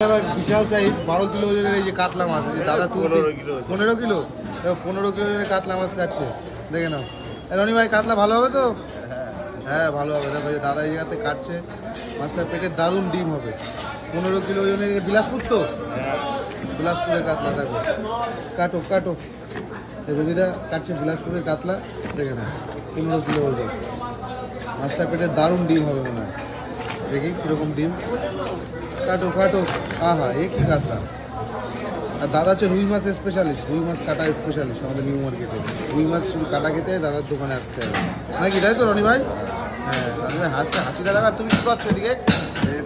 বিশাল size 12 kilo ওজনের এই যে কাতলা মাছ, এই যে দাদা তুই 15 কিলো 15 কিলো ওজনের কাতলা মাছ কাটছে, দেখে নাও। রনি ভাই কাতলা ভালো হবে তো? হ্যাঁ ভালো হবে। দেখো যে দাদা এই জায়গাতে কাটছে মাছটার পেটে দারুণ ডিম হবে। 15 কিলো ওজনের বিলাসপুর তো, বিলাসপুরের কাতলা। দেখো কাটো কাটো, রবিদা কাটছে বিলাসপুরের কাতলা, দেখে নাও 15 কিলো ওজন। মাছটার পেটে দারুণ ডিম হবে মনে হয়, দেখি কীরকম ডিম। কাটো কাটো, আহা এ কি কাতলা। আর দাদা হচ্ছে রুই মাছ স্পেশালিস্ট, রুই মাছ কাটা স্পেশালিস্ট আমাদের নিউ মার্কেটে। রুই মাছ শুধু কাটা খেতে দাদার দোকানে আসতে হবে নাকি, তাই তো রনি ভাই? হ্যাঁ রনি ভাই হাসিটা দেখা। তুমি কী করছো এদিকে?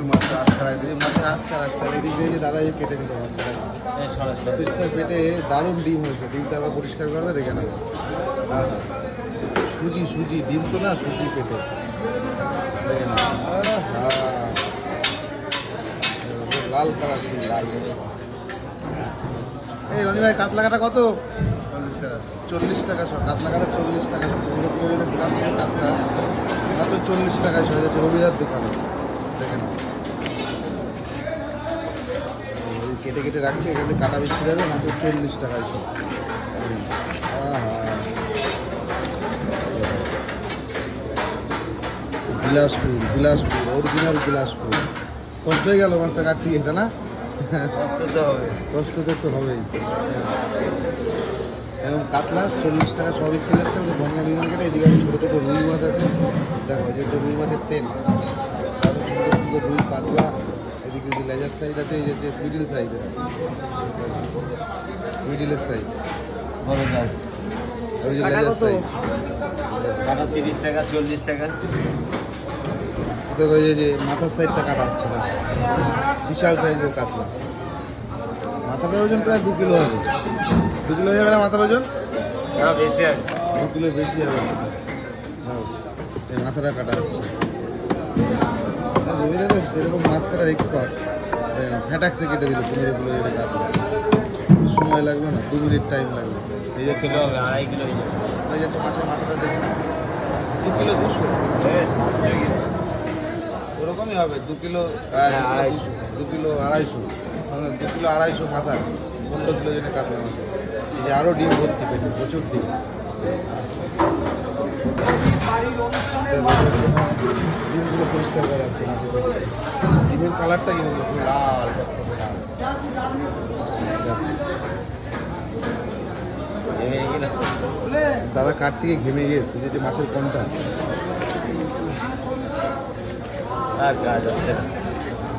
মাছের আচ্ছা আচ্ছা, এদিক দিয়ে দাদা কেটে নিতে মাছটা পেটে দারুণ ডিম হয়েছে। ডিমটা আবার পরিষ্কার করবে, দেখে নেবে। হ্যাঁ সুজি সুজি, ডিম তো না সুজি পেটে, দেখে না। হ্যাঁ লাল কালার, লাল। এই রনি ভাই কাতলা কাটা কত? 40 টাকা সব। কাতলা কাটা 40 টাকা সব। 15 কিলো প্লাস করে কাতলা মাত্র 40 টাকায় হয়ে যাচ্ছে রবিদার দোকানে, দেখে না। কেটে কেটে রাখছে, এখানে কাটা বিক্রি যাবে মাত্র 40 টাকায় সব। বিলাসপুর, বিলাসপুর অরিজিনাল বিলাসপুর। কষ্ট হয়ে গেল মাছটা কাটতে গিয়ে, না? কষ্ট তো একটু হবেই। এবং কাতলা 40 টাকা সব বিক্রি যাচ্ছে আমাদের বনগা নিউ মার্কেটে। এদিকে ছোটো ছোটো রুই মাছ আছে, দেখো যে রুই মাছের তেল, তারপর সুন্দর সুন্দর রুই কাতলা। এদিকে যে লেজার সাইজ আছে, এই যে মিডিল সাইজ, মিডিলের সাইজ, ওই যে লেজার সাইজ 30 টাকা 40 টাকা। ওই যে মাথার সাইডটা কাটা হচ্ছে না, বিশাল সাইজের কাতলা। মাথাটার ওজন প্রায় 2 কিলো হবে। 2 কিলো হয়ে যাবে না মাথার ওজন? বেশি আছে, 2 কিলো বেশি হবে। এই মাথাটা কাটা হচ্ছে। এরকম মাছ কাটার এক্সপার্ট, ফ্যাটাক্সে কেটে দিল 15 কিলো ওজনের কাতলা। সময় লাগবে না, 2 মিনিট টাইম লাগবে। এই যাচ্ছে 2.5 কিলো হয়ে যাচ্ছে মাছের মাথাটা, দেখুন 2 কিলো 200 ওরকমই হবে। 2 কিলো 2.5, 2 কিলো 250, 2 কিলো 250 মাথা, 15 কিলো ওজনের কাতলা মাছ। এই যে আরও ডিম ভর্তি পেটে, প্রচুর ডিম। ডিমগুলো পরিষ্কার করা হচ্ছে মাছের পেটে। ডিমের কালারটা কিন্তু লাল, দাদা কাটতে গিয়ে ঘেমে গিয়েছে, যে মাছের কোনটা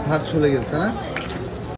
হাত চলে গেছে, না?